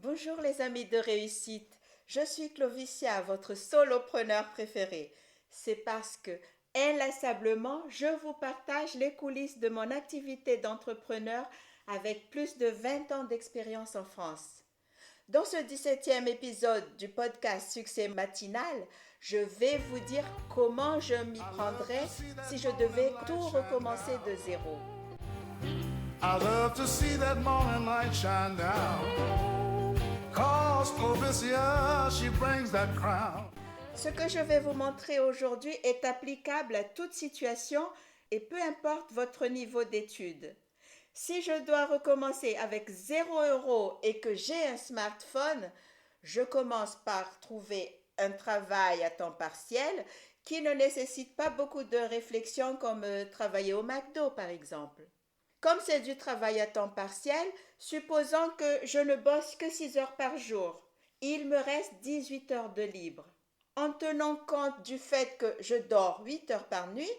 Bonjour les amis de réussite, je suis Clovicia, votre solopreneur préféré. C'est parce que, inlassablement, je vous partage les coulisses de mon activité d'entrepreneur avec plus de 20 ans d'expérience en France. Dans ce 17e épisode du podcast Succès matinal, je vais vous dire comment je m'y prendrais si je devais tout recommencer de zéro. I love to see that morning light shine down. 'Cause Clovicia, she brings that crown. Ce que je vais vous montrer aujourd'hui est applicable à toute situation et peu importe votre niveau d'études. Si je dois recommencer avec 0 € et que j'ai un smartphone, je commence par trouver un travail à temps partiel qui ne nécessite pas beaucoup de réflexion comme travailler au McDo par exemple. Comme c'est du travail à temps partiel, supposons que je ne bosse que 6 heures par jour. Il me reste 18 heures de libre. En tenant compte du fait que je dors 8 heures par nuit,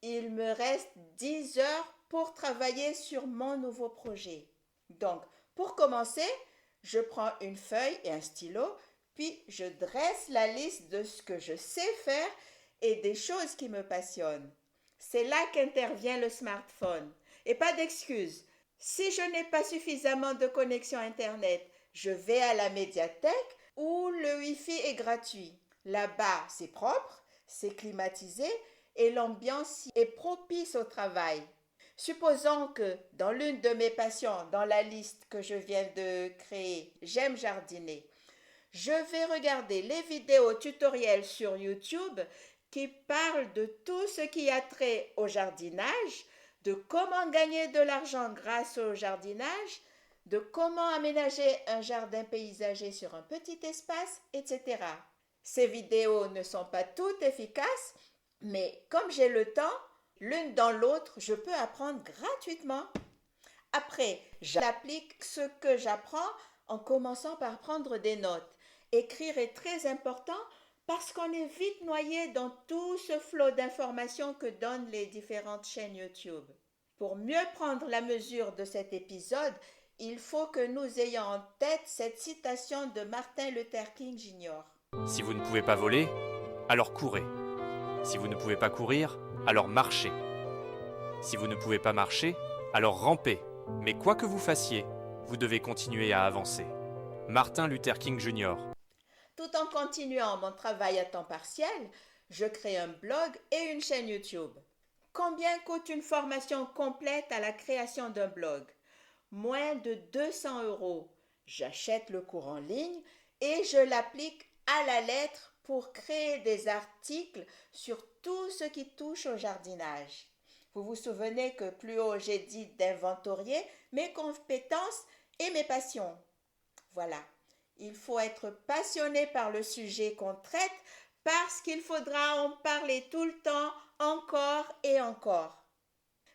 il me reste 10 heures pour travailler sur mon nouveau projet. Donc, pour commencer, je prends une feuille et un stylo, puis je dresse la liste de ce que je sais faire et des choses qui me passionnent. C'est là qu'intervient le smartphone. Et pas d'excuses. Si je n'ai pas suffisamment de connexion Internet, je vais à la médiathèque où le Wi-Fi est gratuit. Là-bas, c'est propre, c'est climatisé et l'ambiance est propice au travail. Supposons que dans l'une de mes passions, dans la liste que je viens de créer, j'aime jardiner. Je vais regarder les vidéos tutoriels sur YouTube qui parlent de tout ce qui a trait au jardinage, de comment gagner de l'argent grâce au jardinage, de comment aménager un jardin paysager sur un petit espace, etc. Ces vidéos ne sont pas toutes efficaces, mais comme j'ai le temps, l'une dans l'autre, je peux apprendre gratuitement. Après, j'applique ce que j'apprends en commençant par prendre des notes. Écrire est très important parce qu'on est vite noyé dans tout ce flot d'informations que donnent les différentes chaînes YouTube. Pour mieux prendre la mesure de cet épisode, il faut que nous ayons en tête cette citation de Martin Luther King Jr. Si vous ne pouvez pas voler, alors courez. Si vous ne pouvez pas courir, alors marchez. Si vous ne pouvez pas marcher, alors rampez. Mais quoi que vous fassiez, vous devez continuer à avancer. Martin Luther King Jr. Tout en continuant mon travail à temps partiel, je crée un blog et une chaîne YouTube. Combien coûte une formation complète à la création d'un blog? Moins de 200 €. J'achète le cours en ligne et je l'applique à la lettre pour créer des articles sur tout ce qui touche au jardinage. Vous vous souvenez que plus haut j'ai dit d'inventorier mes compétences et mes passions. Voilà. Il faut être passionné par le sujet qu'on traite parce qu'il faudra en parler tout le temps, encore et encore.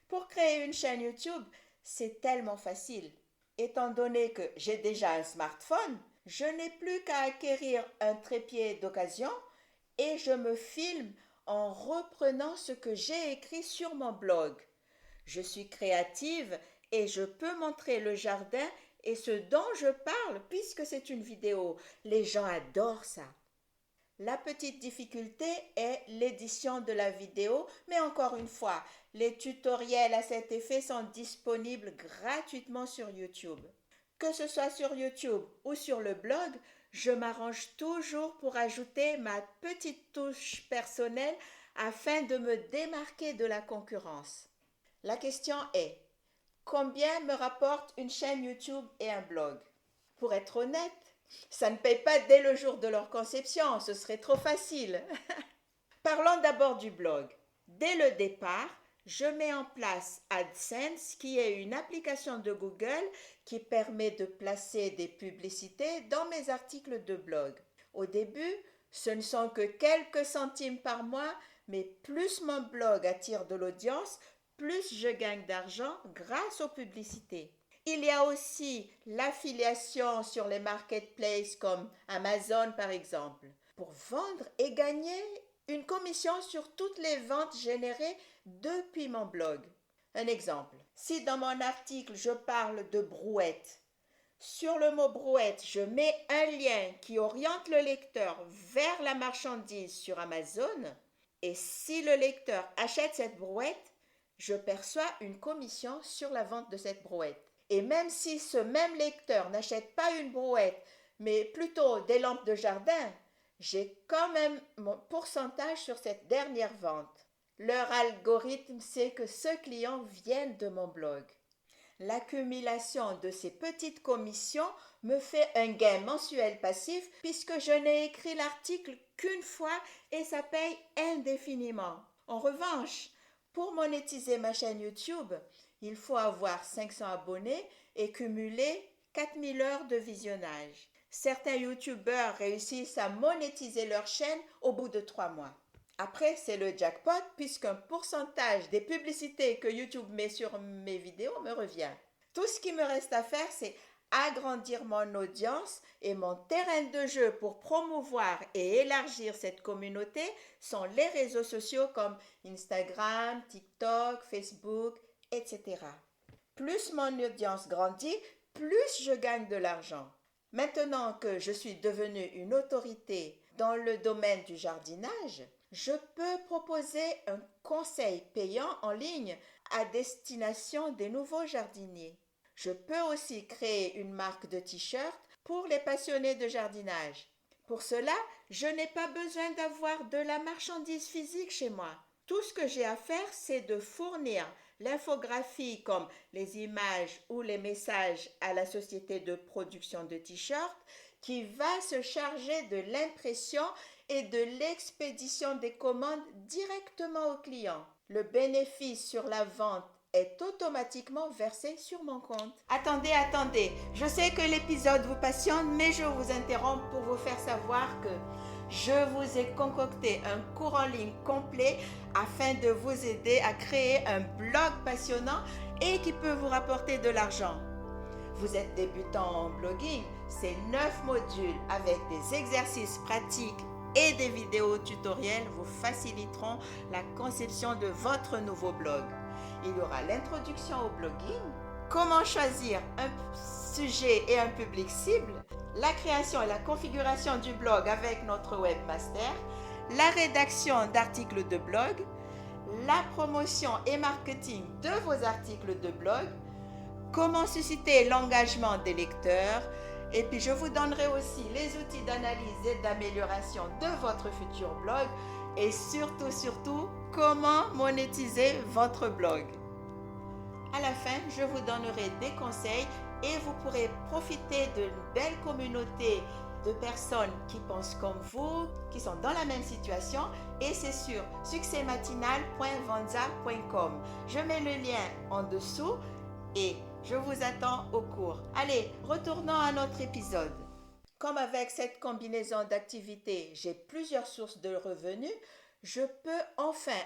Pour créer une chaîne YouTube, c'est tellement facile. Étant donné que j'ai déjà un smartphone, je n'ai plus qu'à acquérir un trépied d'occasion et je me filme en reprenant ce que j'ai écrit sur mon blog. Je suis créative et je peux montrer le jardin et ce dont je parle puisque c'est une vidéo. Les gens adorent ça. La petite difficulté est l'édition de la vidéo, mais encore une fois, les tutoriels à cet effet sont disponibles gratuitement sur YouTube. Que ce soit sur YouTube ou sur le blog, je m'arrange toujours pour ajouter ma petite touche personnelle afin de me démarquer de la concurrence. La question est, combien me rapporte une chaîne YouTube et un blog? Pour être honnête, ça ne paye pas dès le jour de leur conception, ce serait trop facile. Parlons d'abord du blog. Dès le départ, je mets en place AdSense, qui est une application de Google qui permet de placer des publicités dans mes articles de blog. Au début, ce ne sont que quelques centimes par mois, mais plus mon blog attire de l'audience, plus je gagne d'argent grâce aux publicités. Il y a aussi l'affiliation sur les marketplaces comme Amazon par exemple, pour vendre et gagner une commission sur toutes les ventes générées depuis mon blog. Un exemple, si dans mon article je parle de brouettes, Sur le mot brouette, je mets un lien qui oriente le lecteur vers la marchandise sur Amazon. Et si le lecteur achète cette brouette, je perçois une commission sur la vente de cette brouette. Et même si ce même lecteur n'achète pas une brouette, mais plutôt des lampes de jardin, j'ai quand même mon pourcentage sur cette dernière vente. Leur algorithme sait que ce client vient de mon blog. L'accumulation de ces petites commissions me fait un gain mensuel passif puisque je n'ai écrit l'article qu'une fois et ça paye indéfiniment. En revanche, pour monétiser ma chaîne YouTube, il faut avoir 500 abonnés et cumuler 4000 heures de visionnage. Certains YouTubeurs réussissent à monétiser leur chaîne au bout de 3 mois. Après, c'est le jackpot puisqu'un pourcentage des publicités que YouTube met sur mes vidéos me revient. Tout ce qui me reste à faire, c'est agrandir mon audience et mon terrain de jeu pour promouvoir et élargir cette communauté sont les réseaux sociaux comme Instagram, TikTok, Facebook, etc. Plus mon audience grandit, plus je gagne de l'argent. Maintenant que je suis devenue une autorité dans le domaine du jardinage, je peux proposer un conseil payant en ligne à destination des nouveaux jardiniers. Je peux aussi créer une marque de t-shirt pour les passionnés de jardinage. Pour cela, je n'ai pas besoin d'avoir de la marchandise physique chez moi. Tout ce que j'ai à faire, c'est de fournir l'infographie comme les images ou les messages à la société de production de t-shirts qui va se charger de l'impression et de l'expédition des commandes directement au client. Le bénéfice sur la vente est automatiquement versé sur mon compte. Attendez, je sais que l'épisode vous passionne, mais je vous interromps pour vous faire savoir que je vous ai concocté un cours en ligne complet afin de vous aider à créer un blog passionnant et qui peut vous rapporter de l'argent. Vous êtes débutant en blogging, ces 9 modules avec des exercices pratiques et des vidéos tutoriels vous faciliteront la conception de votre nouveau blog. Il y aura l'introduction au blogging, comment choisir un sujet et un public cible, la création et la configuration du blog avec notre webmaster, la rédaction d'articles de blog, la promotion et marketing de vos articles de blog, comment susciter l'engagement des lecteurs, et puis je vous donnerai aussi les outils d'analyse et d'amélioration de votre futur blog et surtout, comment monétiser votre blog. À la fin, je vous donnerai des conseils et vous pourrez profiter d'une belle communauté de personnes qui pensent comme vous, qui sont dans la même situation, et c'est sur succèsmatinal.vanza.com. Je mets le lien en dessous et je vous attends au cours. Allez, retournons à notre épisode. Comme avec cette combinaison d'activités, j'ai plusieurs sources de revenus, je peux enfin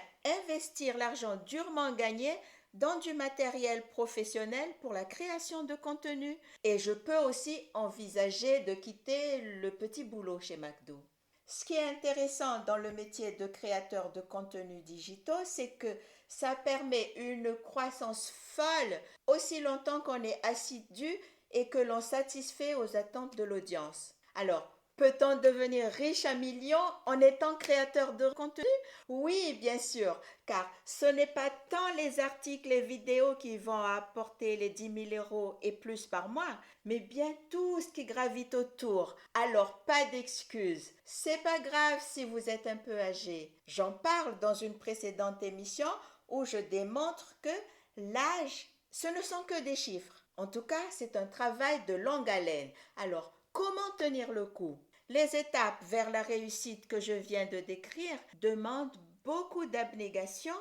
investir l'argent durement gagné dans du matériel professionnel pour la création de contenu. Et je peux aussi envisager de quitter le petit boulot chez McDo. Ce qui est intéressant dans le métier de créateur de contenus digitaux, c'est que ça permet une croissance folle aussi longtemps qu'on est assidu et que l'on satisfait aux attentes de l'audience. Alors, peut-on devenir riche à millions en étant créateur de contenu? Oui, bien sûr, car ce n'est pas tant les articles et vidéos qui vont apporter les 10 000 € et plus par mois, mais bien tout ce qui gravite autour. Alors, pas d'excuses. C'est pas grave si vous êtes un peu âgé. J'en parle dans une précédente émission où je démontre que l'âge, ce ne sont que des chiffres. En tout cas, c'est un travail de longue haleine. Alors, comment tenir le coup? Les étapes vers la réussite que je viens de décrire demandent beaucoup d'abnégation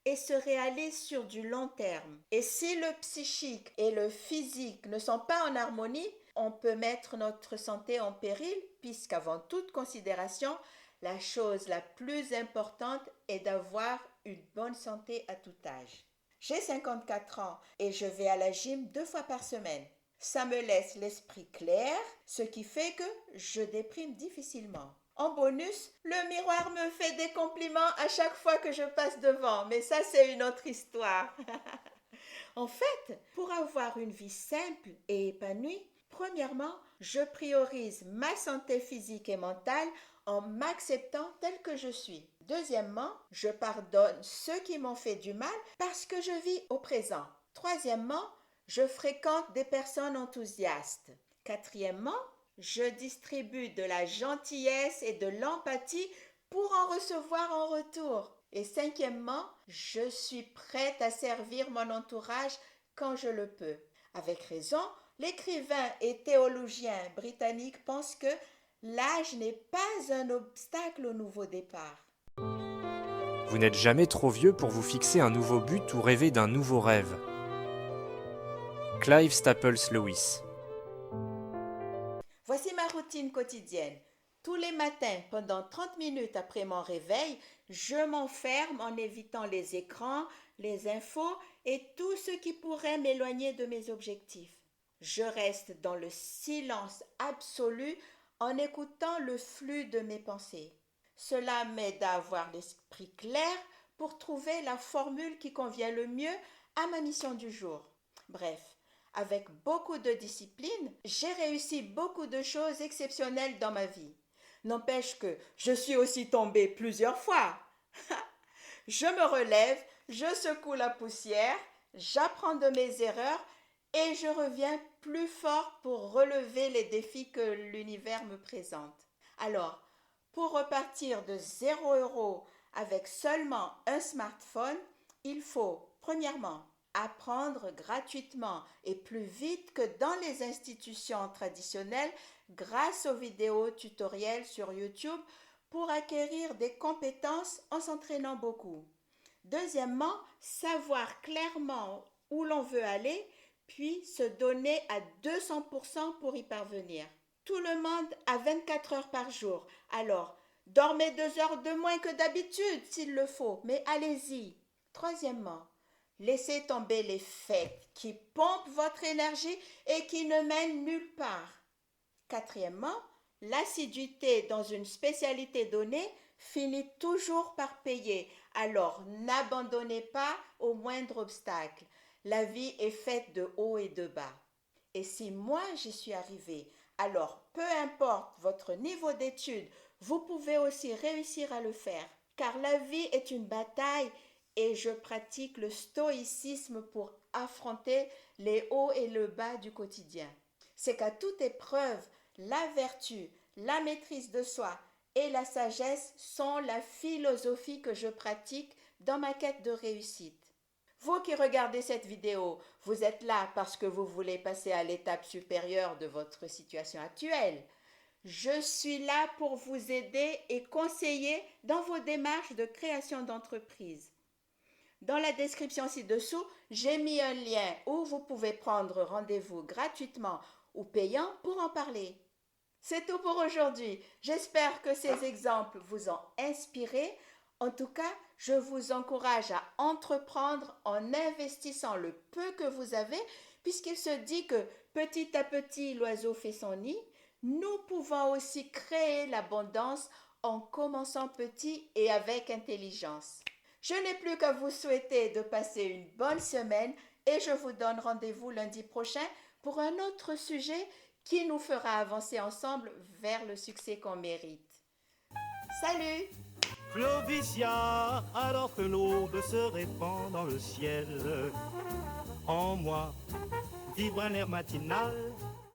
et se réalisent sur du long terme. Et si le psychique et le physique ne sont pas en harmonie, on peut mettre notre santé en péril puisqu'avant toute considération, la chose la plus importante est d'avoir une bonne santé à tout âge. J'ai 54 ans et je vais à la gym 2 fois par semaine. Ça me laisse l'esprit clair, ce qui fait que je déprime difficilement. En bonus, le miroir me fait des compliments à chaque fois que je passe devant, mais ça c'est une autre histoire. En fait, pour avoir une vie simple et épanouie, Premièrement, je priorise ma santé physique et mentale en m'acceptant tel que je suis. Deuxièmement, je pardonne ceux qui m'ont fait du mal parce que je vis au présent. Troisièmement, je fréquente des personnes enthousiastes. Quatrièmement, je distribue de la gentillesse et de l'empathie pour en recevoir en retour. Et cinquièmement, je suis prête à servir mon entourage quand je le peux. Avec raison, l'écrivain et théologien britannique pense que l'âge n'est pas un obstacle au nouveau départ. Vous n'êtes jamais trop vieux pour vous fixer un nouveau but ou rêver d'un nouveau rêve. Clive Staples Lewis. Voici ma routine quotidienne. Tous les matins, pendant 30 minutes après mon réveil, je m'enferme en évitant les écrans, les infos et tout ce qui pourrait m'éloigner de mes objectifs. Je reste dans le silence absolu en écoutant le flux de mes pensées. Cela m'aide à avoir l'esprit clair pour trouver la formule qui convient le mieux à ma mission du jour. Bref, avec beaucoup de discipline, j'ai réussi beaucoup de choses exceptionnelles dans ma vie. N'empêche que je suis aussi tombée plusieurs fois. Je me relève, je secoue la poussière, j'apprends de mes erreurs et je reviens plus fort pour relever les défis que l'univers me présente. Alors, pour repartir de 0 € avec seulement un smartphone, il faut, premièrement, apprendre gratuitement et plus vite que dans les institutions traditionnelles grâce aux vidéos tutoriels sur YouTube pour acquérir des compétences en s'entraînant beaucoup. Deuxièmement, savoir clairement où l'on veut aller, puis se donner à 200% pour y parvenir. Tout le monde a 24 heures par jour, alors dormez 2 heures de moins que d'habitude s'il le faut, mais allez-y. Troisièmement, laissez tomber les fêtes qui pompent votre énergie et qui ne mènent nulle part. Quatrièmement, l'assiduité dans une spécialité donnée finit toujours par payer, alors n'abandonnez pas au moindre obstacle. La vie est faite de hauts et de bas. Et si moi j'y suis arrivée, alors peu importe votre niveau d'études, vous pouvez aussi réussir à le faire. Car la vie est une bataille et je pratique le stoïcisme pour affronter les hauts et le bas du quotidien. C'est qu'à toute épreuve, la vertu, la maîtrise de soi et la sagesse sont la philosophie que je pratique dans ma quête de réussite. Vous qui regardez cette vidéo, vous êtes là parce que vous voulez passer à l'étape supérieure de votre situation actuelle. Je suis là pour vous aider et conseiller dans vos démarches de création d'entreprise. Dans la description ci-dessous, j'ai mis un lien où vous pouvez prendre rendez-vous gratuitement ou payant pour en parler. C'est tout pour aujourd'hui. J'espère que ces exemples vous ont inspiré. En tout cas, je vous encourage à entreprendre en investissant le peu que vous avez, puisqu'il se dit que petit à petit, l'oiseau fait son nid. Nous pouvons aussi créer l'abondance en commençant petit et avec intelligence. Je n'ai plus qu'à vous souhaiter de passer une bonne semaine et je vous donne rendez-vous lundi prochain pour un autre sujet qui nous fera avancer ensemble vers le succès qu'on mérite. Salut! Clovicia, alors que l'aube se répand dans le ciel, en moi vibre un air matinal